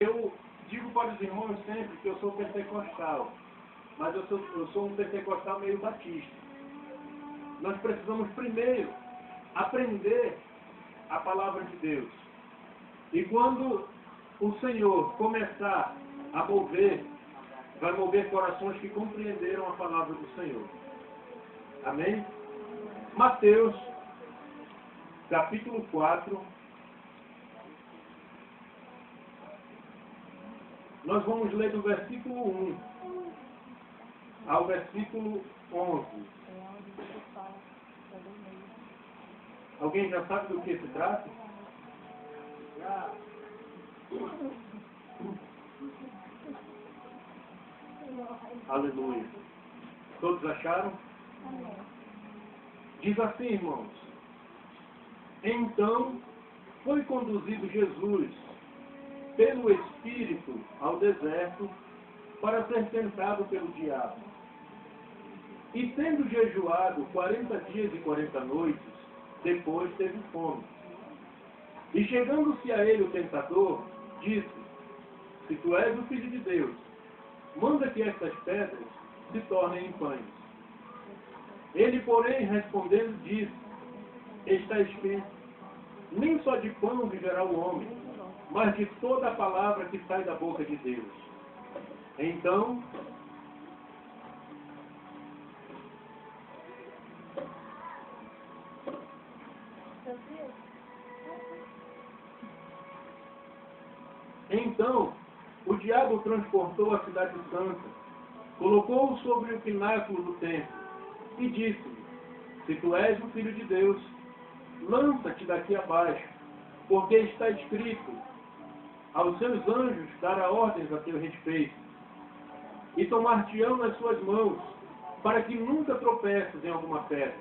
Eu digo para os irmãos sempre que eu sou pentecostal, mas eu sou um pentecostal meio batista. Nós precisamos primeiro aprender a palavra de Deus. E quando o Senhor começar a mover, vai mover corações que compreenderam a palavra do Senhor. Amém? Mateus, capítulo 4. Nós vamos ler do versículo 1 ao versículo 11. Alguém já sabe do que se trata? Aleluia. Todos acharam? Diz assim, irmãos. Então foi conduzido Jesus pelo Espírito ao deserto para ser tentado pelo diabo. E tendo jejuado 40 dias e 40 noites, depois teve fome. E chegando-se a ele o tentador, disse: Se tu és o Filho de Deus, manda que estas pedras se tornem em pães. Ele, porém, respondendo, disse: Está escrito: Nem só de pão viverá o homem, mas de toda a palavra que sai da boca de Deus. Então, o diabo transportou a cidade santa, colocou-o sobre o pináculo do templo e disse-lhe: Se tu és o Filho de Deus, lança-te daqui abaixo, porque está escrito: Aos seus anjos dará ordens a teu respeito, e tomar-te-ão nas suas mãos, para que nunca tropeces em alguma pedra.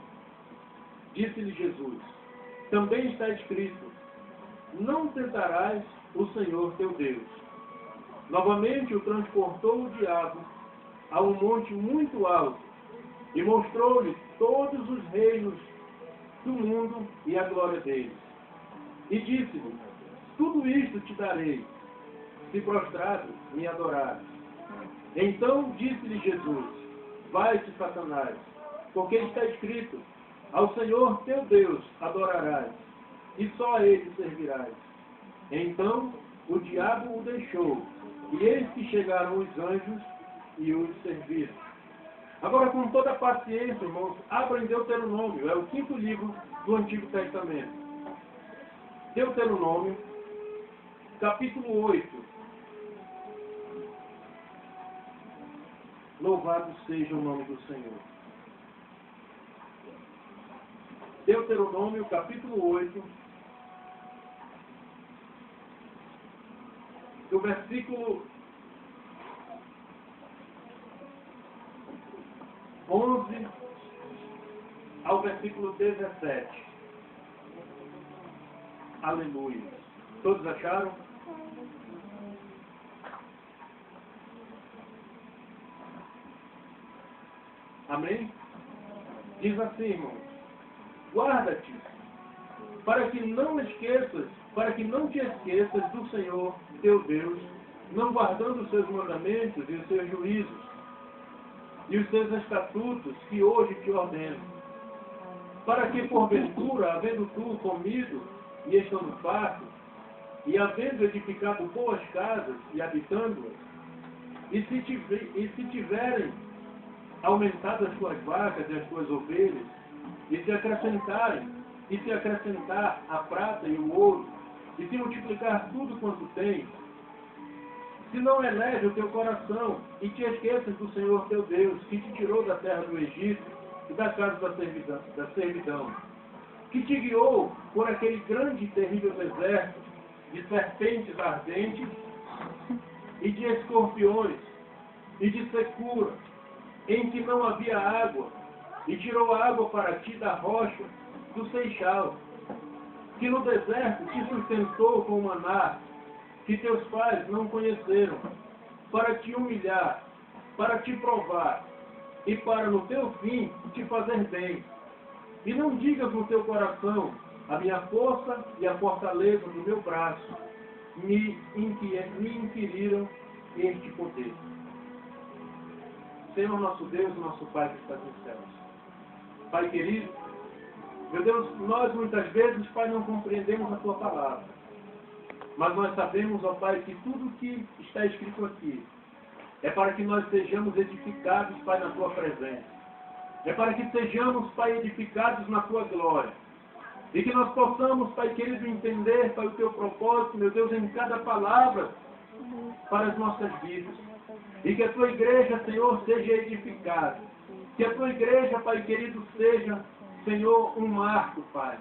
Disse-lhe Jesus: Também está escrito: Não tentarás o Senhor teu Deus. Novamente o transportou o diabo a um monte muito alto, e mostrou-lhe todos os reinos do mundo e a glória deles. E disse-lhe: Tudo isto te darei, se prostrado me adorares. Então disse-lhe Jesus: Vai-te, Satanás, porque está escrito: Ao Senhor teu Deus adorarás, e só a ele servirás. Então o diabo o deixou, e eis que chegaram os anjos e os serviram. Agora, com toda a paciência, irmãos, abra em Deuteronômio, é o 5º livro do Antigo Testamento. Deuteronômio, capítulo 8. Louvado seja o nome do Senhor. Deuteronômio, capítulo 8, do versículo 11 ao versículo 17. Aleluia. Todos acharam? Amém? Diz assim, irmãos: Guarda-te, para que não te esqueças do Senhor teu Deus, não guardando os seus mandamentos e os seus juízos, e os seus estatutos que hoje te ordeno, para que, porventura, havendo tu comido e estando farto, e havendo edificado boas casas e habitando-as, e se tiverem aumentado as tuas vacas e as tuas ovelhas, e se acrescentar a prata e o ouro, e se multiplicar tudo quanto tens, se não elege o teu coração e te esqueças do Senhor teu Deus, que te tirou da terra do Egito e da casa da servidão, que te guiou por aquele grande e terrível deserto de serpentes ardentes e de escorpiões e de secura, em que não havia água, e tirou a água para ti da rocha do Seixal, que no deserto te sustentou com o maná, que teus pais não conheceram, para te humilhar, para te provar, e para no teu fim te fazer bem. E não digas no teu coração: a minha força e a fortaleza do meu braço, me inferiram este poder. Senhor nosso Deus, nosso Pai que está nos céus. Pai querido, meu Deus, nós muitas vezes, Pai, não compreendemos a Tua palavra. Mas nós sabemos, ó Pai, que tudo que está escrito aqui é para que nós sejamos edificados, Pai, na Tua presença. É para que sejamos, Pai, edificados na Tua glória. E que nós possamos, Pai querido, entender, Pai, o Teu propósito, meu Deus, em cada palavra para as nossas vidas. E que a Tua igreja, Senhor, seja edificada. Que a Tua igreja, Pai querido, seja, Senhor, um marco, Pai.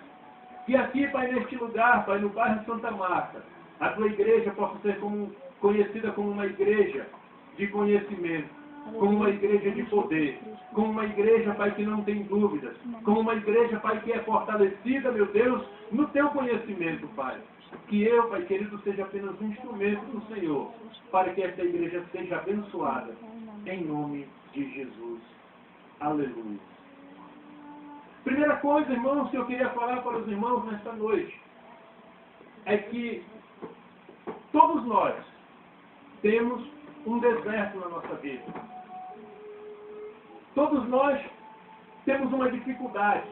Que aqui, Pai, neste lugar, Pai, no bairro Santa Marta, a Tua igreja possa ser conhecida como uma igreja de conhecimento, como uma igreja de poder, como uma igreja, Pai, que não tem dúvidas, como uma igreja, Pai, que é fortalecida, meu Deus, no Teu conhecimento, Pai. Que eu, Pai querido, seja apenas um instrumento do Senhor, para que esta igreja seja abençoada, em nome de Jesus. Aleluia. Primeira coisa, irmãos, que eu queria falar para os irmãos nesta noite, é que todos nós temos um deserto na nossa vida. Todos nós temos uma dificuldade.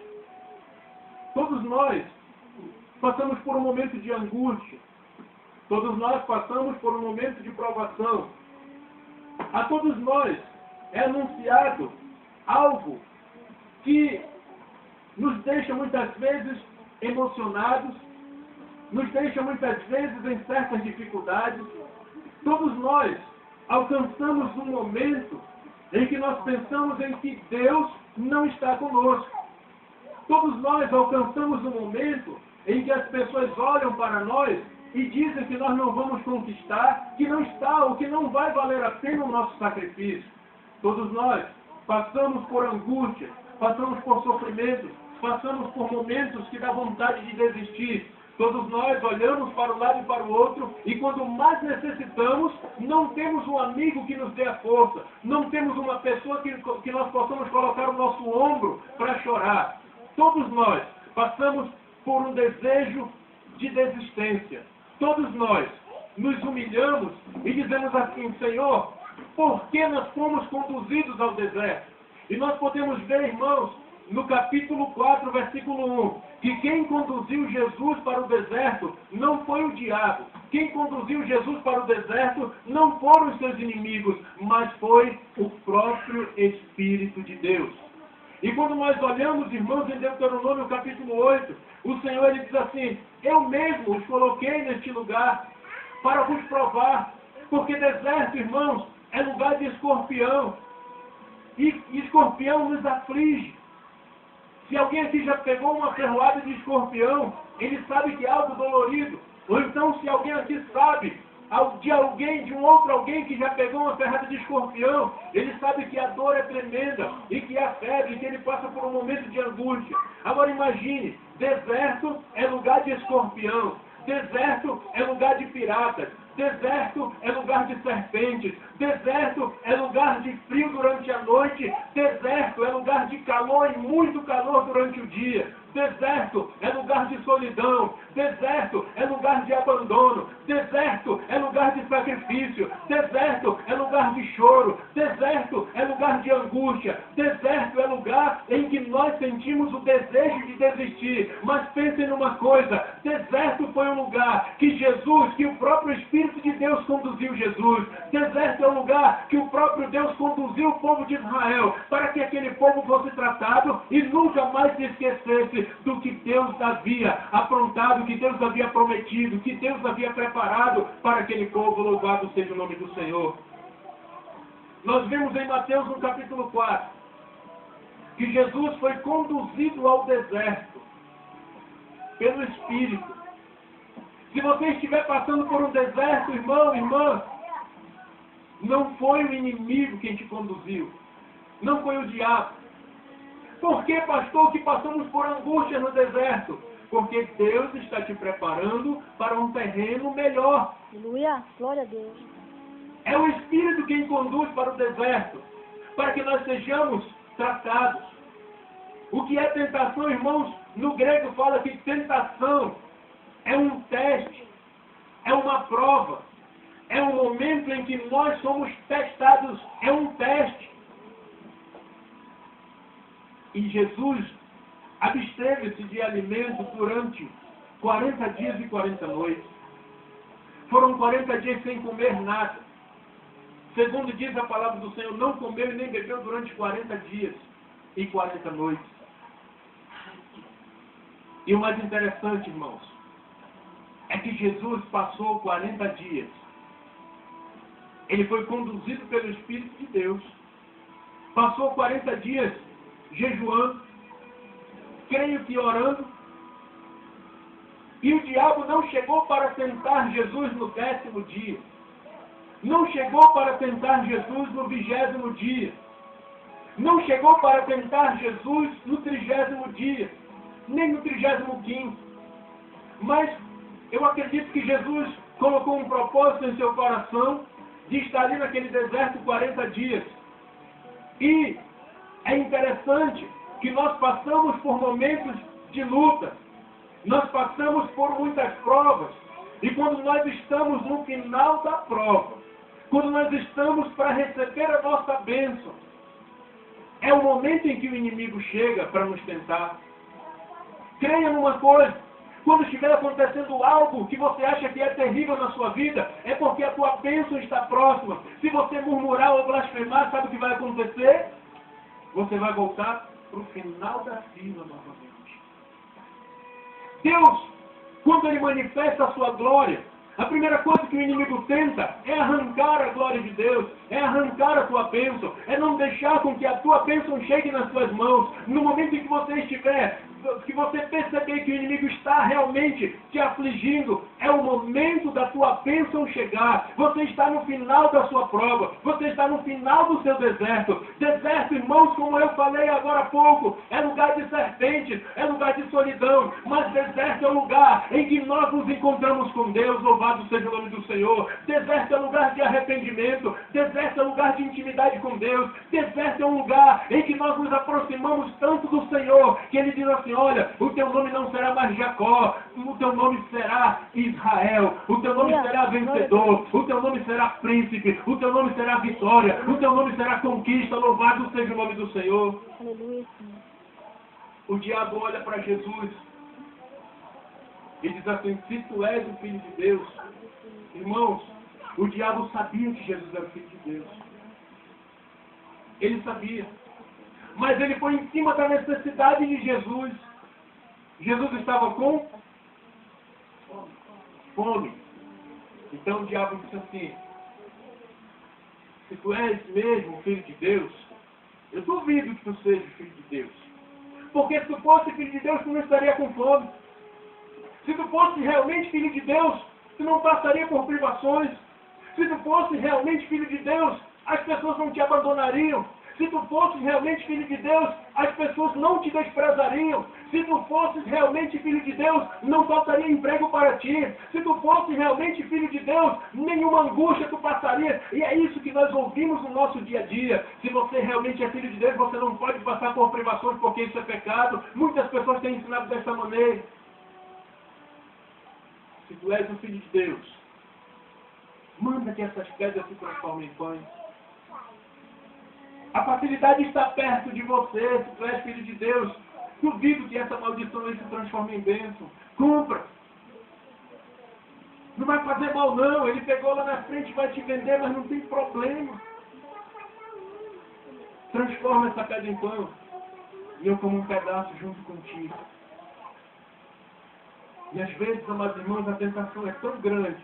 Todos nós passamos por um momento de angústia. Todos nós passamos por um momento de provação. A todos nós é anunciado algo que nos deixa muitas vezes emocionados, nos deixa muitas vezes em certas dificuldades. Todos nós alcançamos um momento em que nós pensamos em que Deus não está conosco. Todos nós alcançamos um momento em que as pessoas olham para nós e dizem que nós não vamos conquistar, que não está ou que não vai valer a pena o nosso sacrifício. Todos nós passamos por angústia, passamos por sofrimentos, passamos por momentos que dá vontade de desistir. Todos nós olhamos para um lado e para o outro e quando mais necessitamos, não temos um amigo que nos dê a força, não temos uma pessoa que nós possamos colocar o nosso ombro para chorar. Todos nós passamos por um desejo de desistência. Todos nós nos humilhamos e dizemos assim: Senhor, por que nós fomos conduzidos ao deserto? E nós podemos ver, irmãos, no capítulo 4, versículo 1, que quem conduziu Jesus para o deserto não foi o diabo. Quem conduziu Jesus para o deserto não foram os seus inimigos, mas foi o próprio Espírito de Deus. E quando nós olhamos, irmãos, em Deuteronômio capítulo 8, o Senhor ele diz assim: eu mesmo os coloquei neste lugar para vos provar, porque deserto, irmãos, é lugar de escorpião. E escorpião nos aflige. Se alguém aqui já pegou uma ferroada de escorpião, ele sabe que é algo dolorido. Ou então, se alguém aqui sabe de um outro alguém que já pegou uma ferrada de escorpião, ele sabe que a dor é tremenda e que há febre, que ele passa por um momento de angústia. Agora imagine, deserto é lugar de escorpião, deserto é lugar de piratas, deserto é lugar de serpentes, deserto é lugar de frio durante a noite, deserto é lugar de calor e muito calor durante o dia, deserto é lugar de solidão, deserto é lugar de abandono, deserto é lugar de sacrifício, deserto é lugar de choro, deserto é lugar de angústia, deserto é lugar em que nós sentimos o desejo de desistir. Mas pensem numa coisa, deserto foi um lugar que Jesus, que o próprio Espírito de Deus conduziu Jesus. Deserto é um lugar que o próprio Deus conduziu o povo de Israel para que aquele povo fosse tratado e nunca mais se esquecesse do que Deus havia aprontado, que Deus havia prometido, que Deus havia preparado para aquele povo. Louvado seja o nome do Senhor. Nós vemos em Mateus no capítulo 4 que Jesus foi conduzido ao deserto pelo Espírito. Se você estiver passando por um deserto, irmão, irmã, não foi o inimigo quem te conduziu, não foi o diabo. Por que, pastor, que passamos por angústia no deserto? Porque Deus está te preparando para um terreno melhor. Aleluia, glória a Deus. É o Espírito quem conduz para o deserto, para que nós sejamos tratados. O que é tentação, irmãos? No grego fala que tentação é um teste. é uma prova, é um momento em que nós somos testados, é um teste. E Jesus absteve-se de alimento durante 40 dias e 40 noites. Foram 40 dias sem comer nada. Segundo diz a palavra do Senhor, não comeu e nem bebeu durante 40 dias e 40 noites. E o mais interessante, irmãos, é que Jesus passou 40 dias. Ele foi conduzido pelo Espírito de Deus. Passou 40 dias jejuando, creio que orando. E o diabo não chegou para tentar Jesus no 10º dia. Não chegou para tentar Jesus no 20º dia. Não chegou para tentar Jesus no 30º dia. Nem no 35º. Mas eu acredito que Jesus colocou um propósito em seu coração de estar ali naquele deserto 40 dias. E é interessante que nós passamos por momentos de luta. Nós passamos por muitas provas. E quando nós estamos no final da prova, quando nós estamos para receber a nossa bênção, é o momento em que o inimigo chega para nos tentar. Creia numa coisa, quando estiver acontecendo algo que você acha que é terrível na sua vida, é porque a tua bênção está próxima. Se você murmurar ou blasfemar, sabe o que vai acontecer? Você vai voltar para o final da fila novamente. Deus, quando Ele manifesta a sua glória, a primeira coisa que o inimigo tenta é arrancar a glória de Deus, é arrancar a tua bênção, é não deixar com que a tua bênção chegue nas tuas mãos. No momento em que você estiver, que você perceber que o inimigo está realmente te afligindo, é o momento da tua bênção chegar. Você está no final da sua prova, você está no final do seu deserto. Deserto, irmãos, como eu falei agora há pouco, é lugar de serpentes, é lugar de solidão, mas deserto é o lugar em que nós nos encontramos com Deus. Louvado seja o nome do Senhor. Deserto é lugar de arrependimento, deserto é lugar de intimidade com Deus, deserto é um lugar em que nós nos aproximamos tanto do Senhor, que Ele diz assim: olha, o teu nome não será mais Jacó, o teu nome será Israel, o teu nome será vencedor, o teu nome será príncipe, o teu nome será vitória, o teu nome será conquista. Louvado seja o nome do Senhor. Aleluia. O diabo olha para Jesus e diz assim: se tu és o Filho de Deus. Irmãos, o diabo sabia que Jesus era o Filho de Deus. Ele sabia. Mas ele foi em cima da necessidade de Jesus. Jesus estava com fome. Então o diabo disse assim: se tu és mesmo o Filho de Deus, eu duvido que tu seja o Filho de Deus. Porque se tu fosse Filho de Deus, tu não estaria com fome. Se tu fosse realmente Filho de Deus, tu não passaria por privações. Se tu fosse realmente Filho de Deus, as pessoas não te abandonariam. Se tu fosses realmente Filho de Deus, as pessoas não te desprezariam. Se tu fosses realmente Filho de Deus, não faltaria emprego para ti. Se tu fosses realmente Filho de Deus, nenhuma angústia tu passaria. E é isso que nós ouvimos no nosso dia a dia. Se você realmente é Filho de Deus, você não pode passar por privações porque isso é pecado. Muitas pessoas têm ensinado dessa maneira. Se tu és o Filho de Deus, manda que essas pedras se transformem em pães. A facilidade está perto de você. Se tu és Filho de Deus, duvido que essa maldição se transforme em bênção. Compra. Não vai fazer mal não. Ele pegou lá na frente e vai te vender, mas não tem problema. Transforma essa pedra em pão. E eu como um pedaço junto contigo. E às vezes, amados irmãos, a tentação é tão grande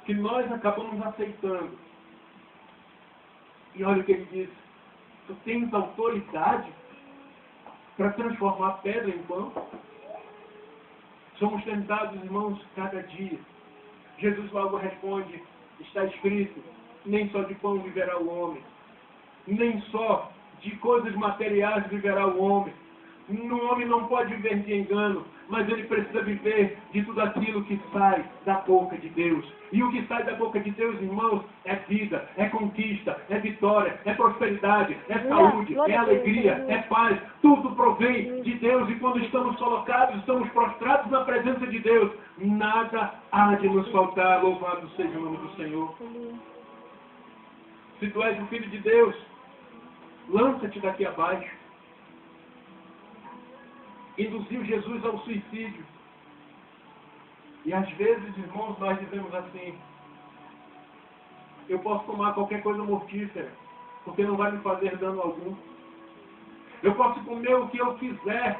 que nós acabamos aceitando. E olha o que ele diz: tu tens autoridade para transformar pedra em pão? Somos tentados, irmãos, cada dia. Jesus logo responde: está escrito, nem só de pão viverá o homem, nem só de coisas materiais viverá o homem. O homem não pode viver de engano. mas ele precisa viver de tudo aquilo que sai da boca de Deus. E o que sai da boca de Deus, irmãos, é vida, é conquista, é vitória, é prosperidade, é saúde, é alegria, é paz. Tudo provém de Deus, e quando estamos colocados, estamos prostrados na presença de Deus, nada há de nos faltar. Louvado seja o nome do Senhor. Se tu és o Filho de Deus, lança-te daqui abaixo. Induziu Jesus ao suicídio. E às vezes, irmãos, nós dizemos assim: eu posso tomar qualquer coisa mortífera, porque não vai me fazer dano algum. Eu posso comer o que eu quiser.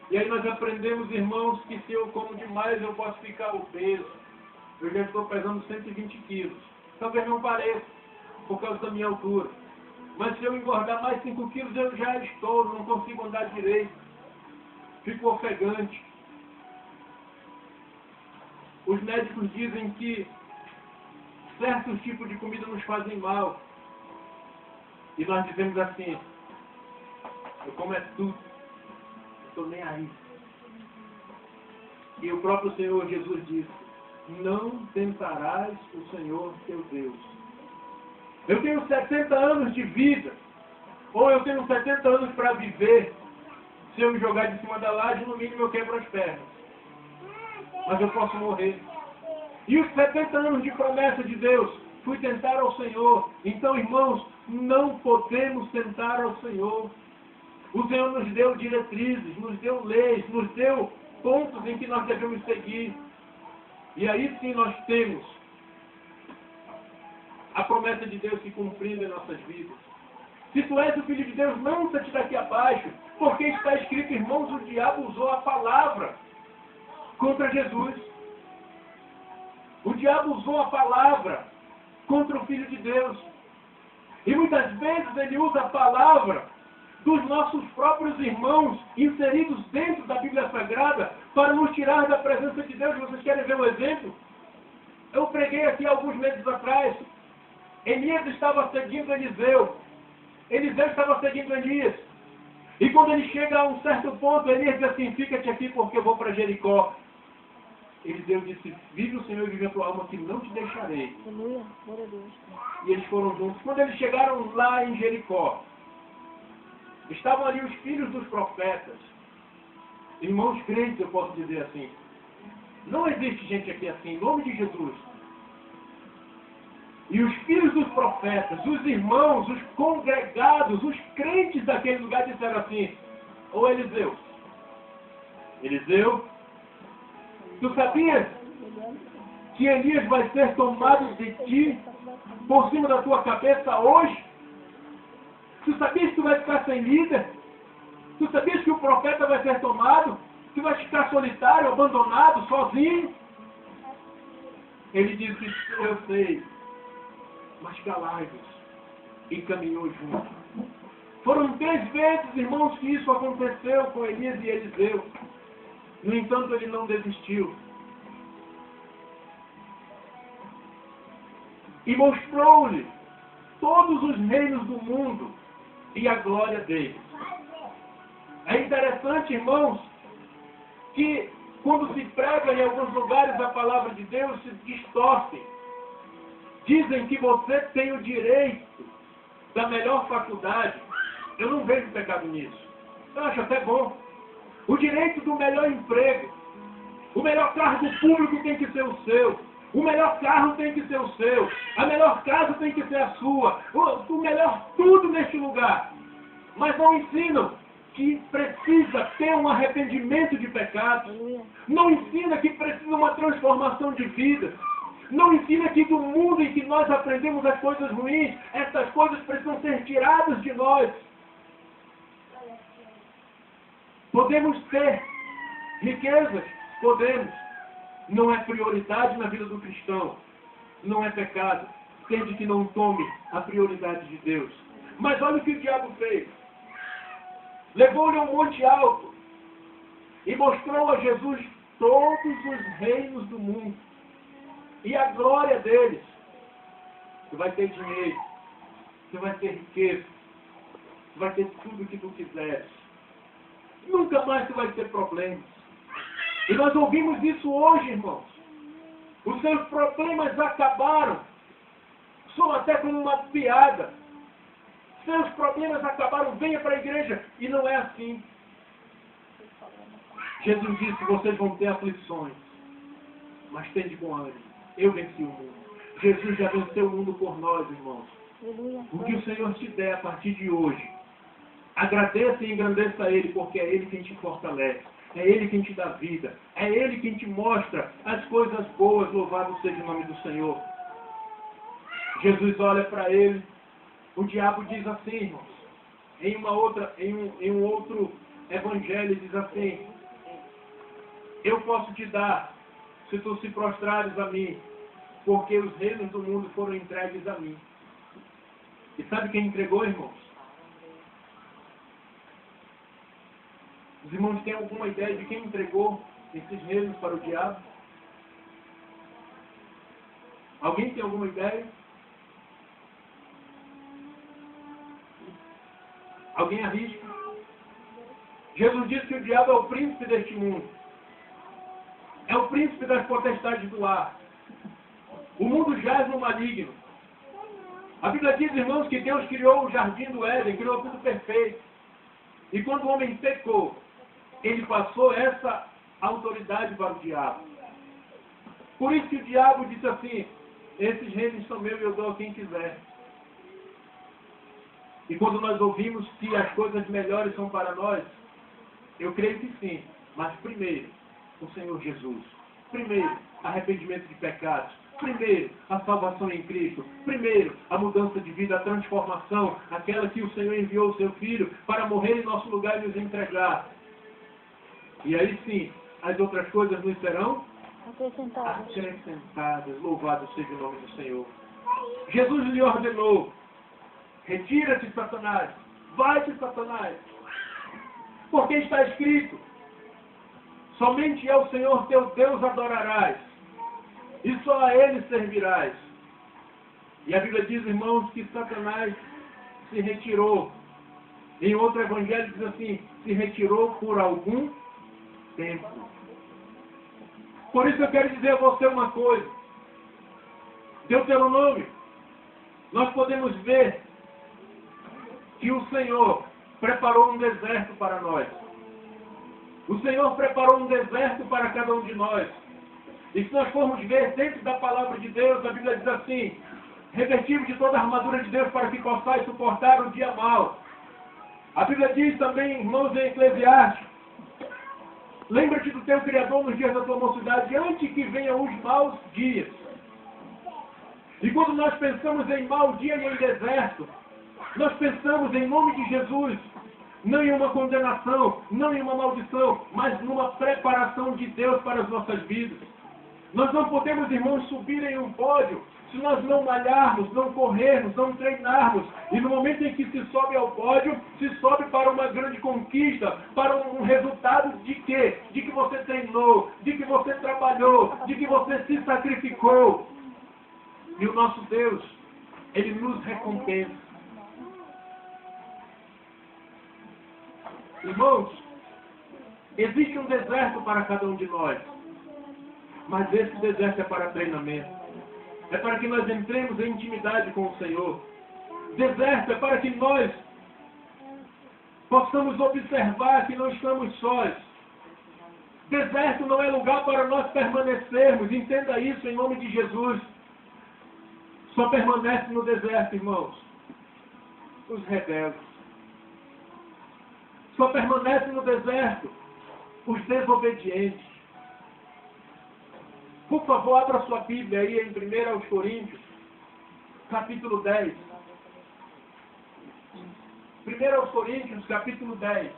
E aí nós aprendemos, irmãos, que se eu como demais, eu posso ficar obeso. Eu já estou pesando 120 quilos. Talvez não pareça, por causa da minha altura. Mas se eu engordar mais 5 quilos, eu já estou, não consigo andar direito. Fico ofegante. Os médicos dizem que certos tipos de comida nos fazem mal. E nós dizemos assim: eu como é tudo, eu estou nem aí. E o próprio Senhor Jesus disse: não tentarás o Senhor teu Deus. Eu tenho 70 anos de vida, ou eu tenho 70 anos para viver. Se eu me jogar de cima da laje, no mínimo eu quebro as pernas. Mas eu posso morrer. E os 70 anos de promessa de Deus, fui tentar ao Senhor. Então, irmãos, não podemos tentar ao Senhor. O Senhor nos deu diretrizes, nos deu leis, nos deu pontos em que nós devemos seguir. E aí sim nós temos a promessa de Deus se cumprindo em nossas vidas. Se tu és o Filho de Deus, lança-te daqui abaixo, porque está escrito, irmãos, o diabo usou a palavra contra Jesus. O diabo usou a palavra contra o Filho de Deus. E muitas vezes ele usa a palavra dos nossos próprios irmãos inseridos dentro da Bíblia Sagrada para nos tirar da presença de Deus. Vocês querem ver um exemplo? Eu preguei aqui alguns meses atrás. Elias estava seguindo Eliseu. Eliseu estava seguindo Elias. E quando ele chega a um certo ponto, Elias diz assim: fica-te aqui porque eu vou para Jericó. Eliseu disse: vive o Senhor e vive a tua alma, que não te deixarei. Aleluia, glória a Deus. E eles foram juntos. Quando eles chegaram lá em Jericó, estavam ali os filhos dos profetas. Irmãos crentes, eu posso dizer assim. Não existe gente aqui assim, em nome de Jesus. E os filhos dos profetas, os irmãos, os congregados, os crentes daquele lugar disseram assim: ô Eliseu, tu sabias que Elias vai ser tomado de ti por cima da tua cabeça hoje? Tu sabias que tu vai ficar sem líder? Tu sabias que o profeta vai ser tomado? Tu vai ficar solitário, abandonado, sozinho? Ele disse: eu sei, mas calai-vos. E caminhou junto. Foram 3 vezes, irmãos, que isso aconteceu com Elias e Eliseu. No entanto, ele não desistiu. E mostrou-lhe todos os reinos do mundo e a glória deles. É interessante, irmãos, que quando se prega em alguns lugares a palavra de Deus, se distorce. Dizem que você tem o direito da melhor faculdade. Eu não vejo pecado nisso. Eu acho até bom. O direito do melhor emprego. O melhor cargo público tem que ser o seu. O melhor carro tem que ser o seu. A melhor casa tem que ser a sua. O melhor tudo neste lugar. Mas não ensinam que precisa ter um arrependimento de pecados. Não ensina que precisa uma transformação de vida. Não ensina que do mundo em que nós aprendemos as coisas ruins, essas coisas precisam ser tiradas de nós. Podemos ter riquezas? Podemos. Não é prioridade na vida do cristão. Não é pecado. Desde que não tome a prioridade de Deus. Mas olha o que o diabo fez. Levou-lhe a um monte alto e mostrou a Jesus todos os reinos do mundo e a glória deles. Tu vai ter dinheiro, tu vai ter riqueza, tu vai ter tudo o que tu quiseres. Nunca mais tu vai ter problemas. E nós ouvimos isso hoje, irmãos. Os seus problemas acabaram. São até como uma piada. Seus problemas acabaram, venha para a igreja. E não é assim. Jesus disse, vocês vão ter aflições. Mas tem de bom ânimo. Eu venci o mundo. Jesus já venceu o mundo por nós, irmãos. O que o Senhor te der a partir de hoje, agradeça e engrandeça a Ele, porque é Ele quem te fortalece. É Ele quem te dá vida. É Ele quem te mostra as coisas boas. Louvado seja o nome do Senhor. Jesus olha para ele. O diabo diz assim, irmãos. Em um outro evangelho diz assim: eu posso te dar, se tu se prostrares a mim, porque os reinos do mundo foram entregues a mim. E sabe quem entregou, irmãos? Os irmãos têm alguma ideia de quem entregou esses reinos para o diabo? Alguém tem alguma ideia? Alguém arrisca? Jesus disse que o diabo é o príncipe deste mundo. É o príncipe das potestades do ar. O mundo jaz no maligno. A Bíblia diz, irmãos, que Deus criou o jardim do Éden, criou tudo perfeito. E quando o homem pecou, ele passou essa autoridade para o diabo. Por isso que o diabo disse assim: esses reinos são meus e eu dou a quem quiser. E quando nós ouvimos que as coisas melhores são para nós, eu creio que sim. Mas primeiro, o Senhor Jesus. Primeiro, arrependimento de pecados. Primeiro, a salvação em Cristo. Primeiro, a mudança de vida, a transformação, aquela que o Senhor enviou o seu Filho para morrer em nosso lugar e nos entregar. E aí sim, as outras coisas nos serão acrescentadas. Louvado seja o nome do Senhor. Jesus lhe ordenou: retira-te, Satanás. Vai-te, Satanás. Porque está escrito: somente ao Senhor teu Deus adorarás, e só a Ele servirás. E a Bíblia diz, irmãos, que Satanás se retirou. Em outro evangelho diz assim: se retirou por algum tempo. Por isso eu quero dizer a você uma coisa. Deuteronômio, nós podemos ver que o Senhor preparou um deserto para nós. O Senhor preparou um deserto para cada um de nós. E se nós formos ver dentro da palavra de Deus, a Bíblia diz assim: revestivos de toda a armadura de Deus para que possais suportar o dia mau. A Bíblia diz também, irmãos, em Eclesiastes: lembra-te do teu Criador nos dias da tua mocidade, antes que venham os maus dias. E quando nós pensamos em mau dia e em deserto, nós pensamos em nome de Jesus, não em uma condenação, não em uma maldição, mas numa preparação de Deus para as nossas vidas. Nós não podemos, irmãos, subir em um pódio se nós não malharmos, não corrermos, não treinarmos. E no momento em que se sobe ao pódio, se sobe para uma grande conquista, para um resultado de quê? De que você treinou, de que você trabalhou, de que você se sacrificou. E o nosso Deus, Ele nos recompensa. Irmãos, existe um deserto para cada um de nós. Mas esse deserto é para treinamento. É para que nós entremos em intimidade com o Senhor. Deserto é para que nós possamos observar que não estamos sós. Deserto não é lugar para nós permanecermos. Entenda isso em nome de Jesus. Só permanece no deserto, irmãos, os rebeldes. Só permanece no deserto os desobedientes. Por favor, abra sua Bíblia aí em 1 Coríntios, capítulo 10. 1 Coríntios, capítulo 10.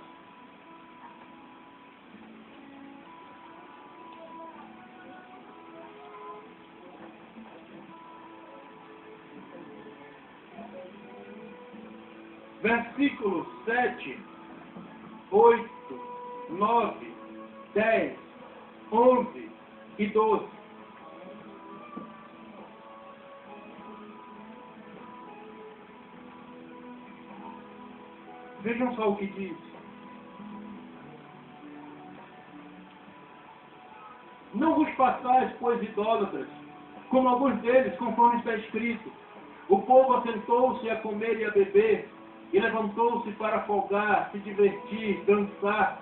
Versículos 7, 8, 9, 10, 11 e 12. Vejam só o que diz. Não vos façais, pois, idólatras, como alguns deles, conforme está escrito. O povo assentou-se a comer e a beber, e levantou-se para folgar, se divertir, dançar.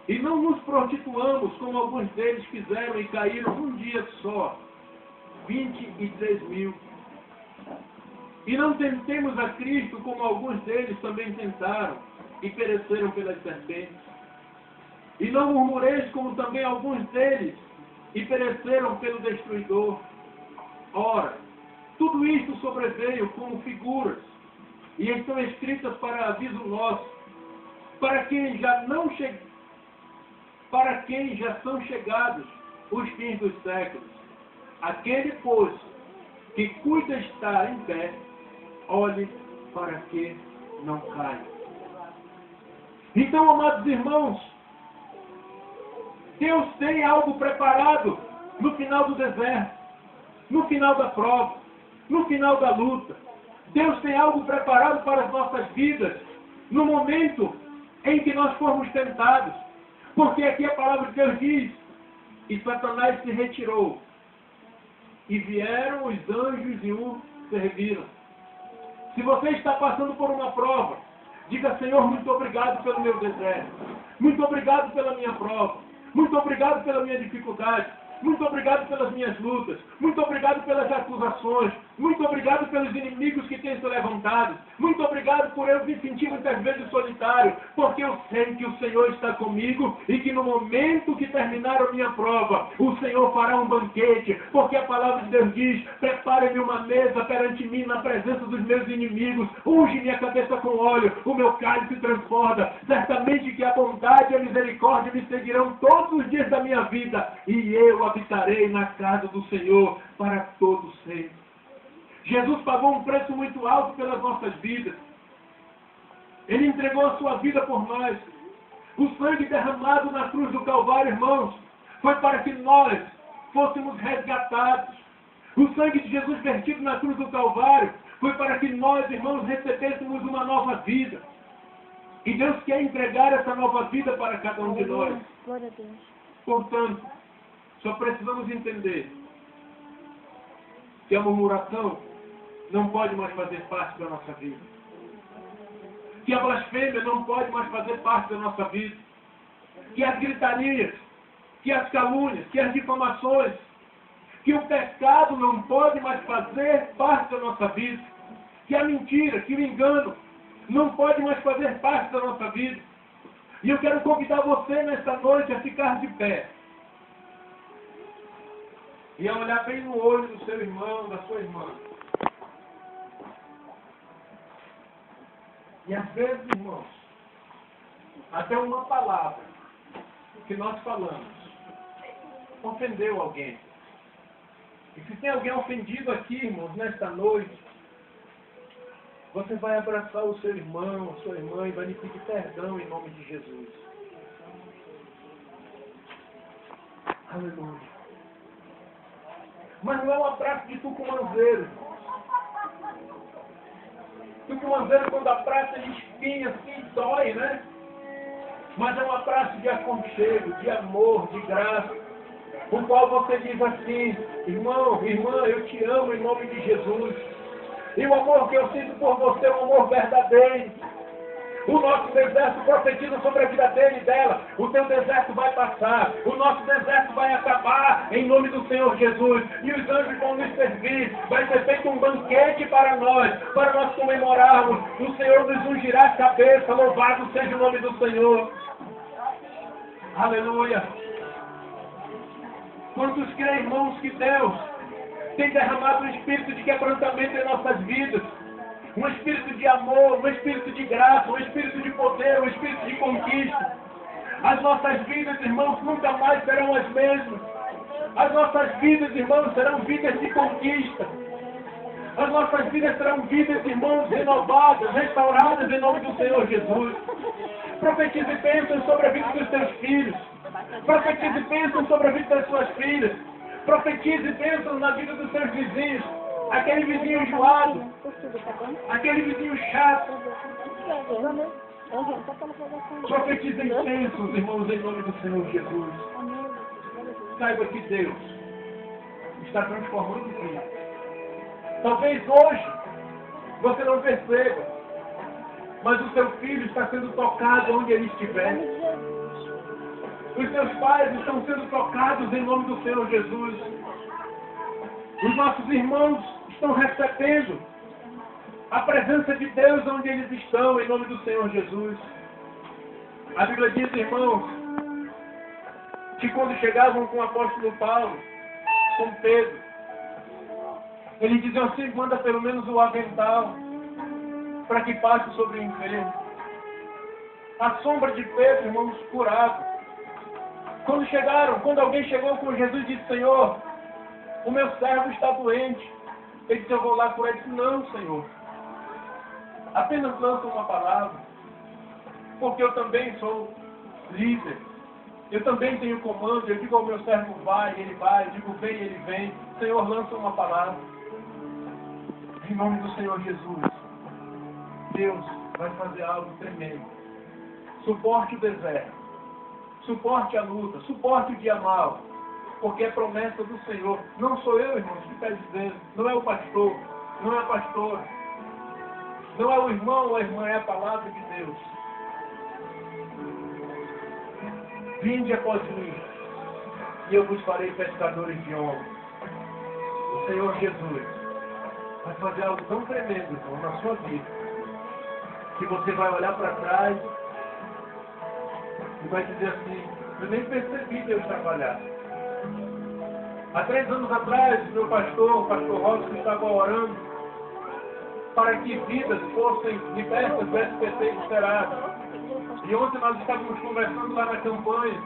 E não nos prostituamos, como alguns deles fizeram e caíram num dia só, 23.000. E não tentemos a Cristo, como alguns deles também tentaram, e pereceram pelas serpentes. E não murmureis, como também alguns deles, e pereceram pelo destruidor. Ora, tudo isto sobreveio como figuras, e estão escritas para aviso nosso, para quem já são chegados os fins dos séculos. Aquele, pois, que cuida estar em pé, olhe para que não caia. Então, amados irmãos, Deus tem algo preparado no final do deserto, no final da prova, no final da luta. Deus tem algo preparado para as nossas vidas, no momento em que nós formos tentados. Porque aqui a palavra de Deus diz, e Satanás se retirou, e vieram os anjos e o serviram. Se você está passando por uma prova, diga: Senhor, muito obrigado pelo meu deserto, muito obrigado pela minha prova, muito obrigado pela minha dificuldade, muito obrigado pelas minhas lutas, muito obrigado pelas acusações, muito obrigado pelos inimigos que têm se levantado, muito obrigado por eu me sentir muitas vezes solitário, porque eu sei que o Senhor está comigo e que no momento que terminar a minha prova, o Senhor fará um banquete, porque a palavra de Deus diz: prepare-me uma mesa perante mim na presença dos meus inimigos, unge minha cabeça com óleo, o meu cálice transborda, certamente que a bondade e a misericórdia me seguirão todos os dias da minha vida, e eu habitarei na casa do Senhor para todo sempre. Jesus pagou um preço muito alto pelas nossas vidas. Ele entregou a sua vida por nós. O sangue derramado na cruz do Calvário, irmãos, foi para que nós fôssemos resgatados. O sangue de Jesus vertido na cruz do Calvário foi para que nós, irmãos, recebêssemos uma nova vida. E Deus quer entregar essa nova vida para cada um de nós. Glória a Deus. Portanto, só precisamos entender que a murmuração não pode mais fazer parte da nossa vida. Que a blasfêmia não pode mais fazer parte da nossa vida. Que as gritarias, que as calúnias, que as difamações, que o pecado não pode mais fazer parte da nossa vida. Que a mentira, que o engano não pode mais fazer parte da nossa vida. E eu quero convidar você nesta noite a ficar de pé. E a olhar bem no olho do seu irmão, da sua irmã. E às vezes, irmãos, até uma palavra que nós falamos ofendeu alguém. E se tem alguém ofendido aqui, irmãos, nesta noite, você vai abraçar o seu irmão, a sua irmã e vai lhe pedir perdão em nome de Jesus. Aleluia. Mas não é um abraço de tucumanzeiro. Tucumanzeiro, quando abraça, ele espinha assim, dói, né? Mas é um abraço de aconchego, de amor, de graça, o qual você diz assim: irmão, irmã, eu te amo em nome de Jesus. E o amor que eu sinto por você é um amor verdadeiro. O nosso deserto profetiza sobre a vida dele e dela. O teu deserto vai passar. O nosso deserto vai acabar em nome do Senhor Jesus. E os anjos vão nos servir. Vai ser feito um banquete para nós comemorarmos. O Senhor nos ungirá a cabeça. Louvado seja o nome do Senhor. Aleluia. Quantos creem, irmãos, que Deus tem derramado um espírito de quebrantamento em nossas vidas? Um espírito de amor, um espírito de graça, um espírito de poder, um espírito de conquista. As nossas vidas, irmãos, nunca mais serão as mesmas. As nossas vidas, irmãos, serão vidas de conquista. As nossas vidas serão vidas, irmãos, renovadas, restauradas em nome do Senhor Jesus. Profetize e pensem sobre a vida dos teus filhos. Profetize e pensem sobre a vida das suas filhas. Profetize e pensem na vida dos seus vizinhos. Aquele vizinho enjoado, aquele vizinho chato. Profetizem bênçãos, irmãos, em nome do Senhor Jesus. saiba que Deus está transformando vidas. Talvez hoje você não perceba, mas o seu filho está sendo tocado onde ele estiver. Os seus pais estão sendo tocados em nome do Senhor Jesus. Os nossos irmãos estão recebendo a presença de Deus onde eles estão, em nome do Senhor Jesus. A Bíblia diz, irmãos, que quando chegavam com o apóstolo Paulo, com Pedro, eles diziam assim: manda pelo menos o avental, para que passe sobre o enfermo. A sombra de Pedro, irmãos, curava. Quando alguém chegou com Jesus e disse: Senhor, o meu servo está doente. Ele disse: eu vou lá curar. Ele disse: não, Senhor. Apenas lança uma palavra. Porque eu também sou líder. Eu também tenho comando. Eu digo ao meu servo: vai, ele vai. Eu digo: vem, ele vem. Senhor, lança uma palavra. Em nome do Senhor Jesus, Deus vai fazer algo tremendo. Suporte o deserto. Suporte a luta. Suporte o dia mau. Porque é promessa do Senhor. Não sou eu, irmãos, que está dizendo. Não é o pastor. Não é a pastora. Não é o irmão ou a irmã. É a palavra de Deus. Vinde após mim, e eu vos farei pescadores de homens. O Senhor Jesus vai fazer algo tão tremendo, irmão, na sua vida, que você vai olhar para trás e vai dizer assim: eu nem percebi Deus trabalhar. Há 3 anos atrás, meu pastor, o pastor Robson, estava orando para que vidas fossem libertas do SPC e do Serasa. E ontem nós estávamos conversando lá na campanha.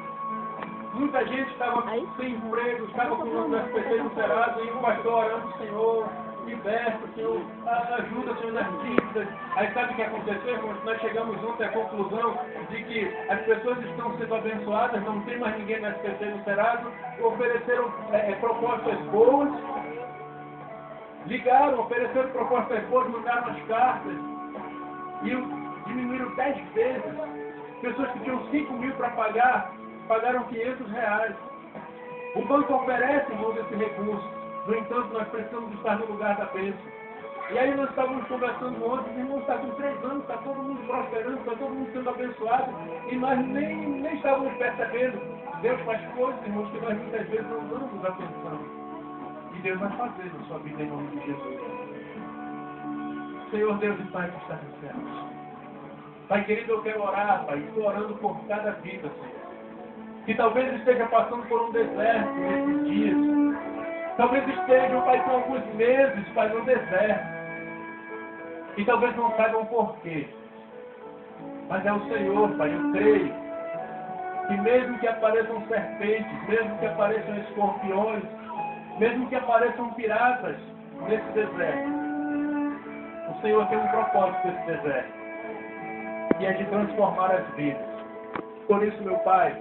Muita gente estava sem emprego, estava com o SPC e do Serasa, e o pastor orando: Senhor, liberta, Senhor, ajuda, Senhor, nas dívidas. Aí sabe o que aconteceu, irmãos? Nós chegamos ontem à conclusão de que as pessoas estão sendo abençoadas, não tem mais ninguém no SPC e no Serasa, ofereceram propostas boas, ligaram, ofereceram propostas boas, mandaram as cartas, e diminuíram 10 vezes. Pessoas que tinham 5 mil para pagar, pagaram R$500. O banco oferece, irmãos, esse recurso. No entanto, nós precisamos estar no lugar da bênção. E aí nós estávamos conversando ontem, os irmãos, está com 3 anos, está todo mundo prosperando, está todo mundo sendo abençoado, e nós nem estávamos percebendo. Deus faz coisas, irmãos, que nós muitas vezes não damos atenção. E Deus vai fazer na sua vida em nome de Jesus. Senhor Deus e Pai que está nos céus. Pai querido, eu quero orar, Pai. Estou orando por cada vida, Senhor. Que talvez esteja passando por um deserto nesses dias. Talvez esteja, Pai, com alguns meses, Pai, no deserto. E talvez não saibam porquê. Mas é o Senhor, Pai, eu creio. Que mesmo que apareçam serpentes, mesmo que apareçam escorpiões, mesmo que apareçam piratas nesse deserto, o Senhor tem um propósito nesse deserto. E é de transformar as vidas. Por isso, meu Pai,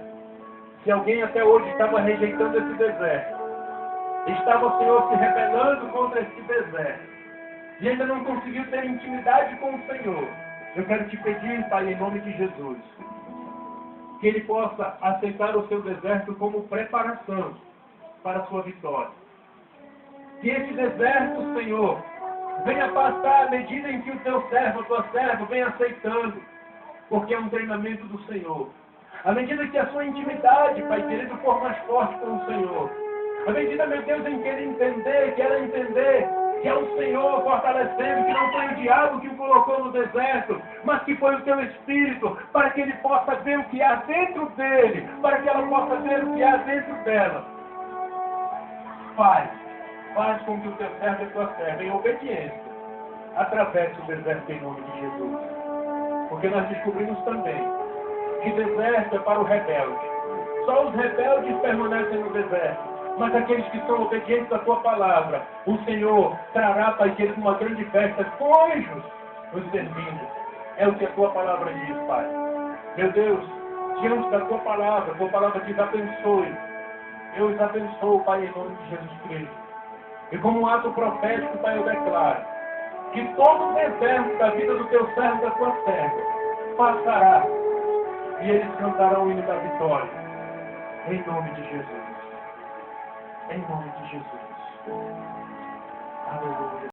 se alguém até hoje estava rejeitando esse deserto, estava, Senhor, se rebelando contra esse deserto, e ainda não conseguiu ter intimidade com o Senhor, eu quero te pedir, Pai, em nome de Jesus, que ele possa aceitar o seu deserto como preparação para a sua vitória. Que esse deserto, Senhor, venha passar à medida em que o teu servo, a tua serva, vem aceitando, porque é um treinamento do Senhor. À medida que a sua intimidade, Pai querido, for mais forte com o Senhor. À medida, meu Deus, em que ele entender, que ela entender que é o Senhor fortalecendo, que não foi o diabo que o colocou no deserto, mas que foi o teu Espírito, para que ele possa ver o que há dentro dele, para que ela possa ver o que há dentro dela. Pai, faz com que o teu servo e a tua serva, em obediência, atravesse o deserto em nome de Jesus. Porque nós descobrimos também que deserto é para o rebelde. Só os rebeldes permanecem no deserto. Mas aqueles que são obedientes à tua palavra, o Senhor trará para eles uma grande festa com anjos nos servindo. É o que a tua palavra diz, Pai. Meu Deus, diante da tua palavra diz: abençoe. Eu os abençoo, Pai, em nome de Jesus Cristo. E como um ato profético, Pai, eu declaro que todo o deserto da vida do teu servo e da tua serva passará, e eles cantarão o hino da vitória, em nome de Jesus. em nome de Jesus. Aleluia.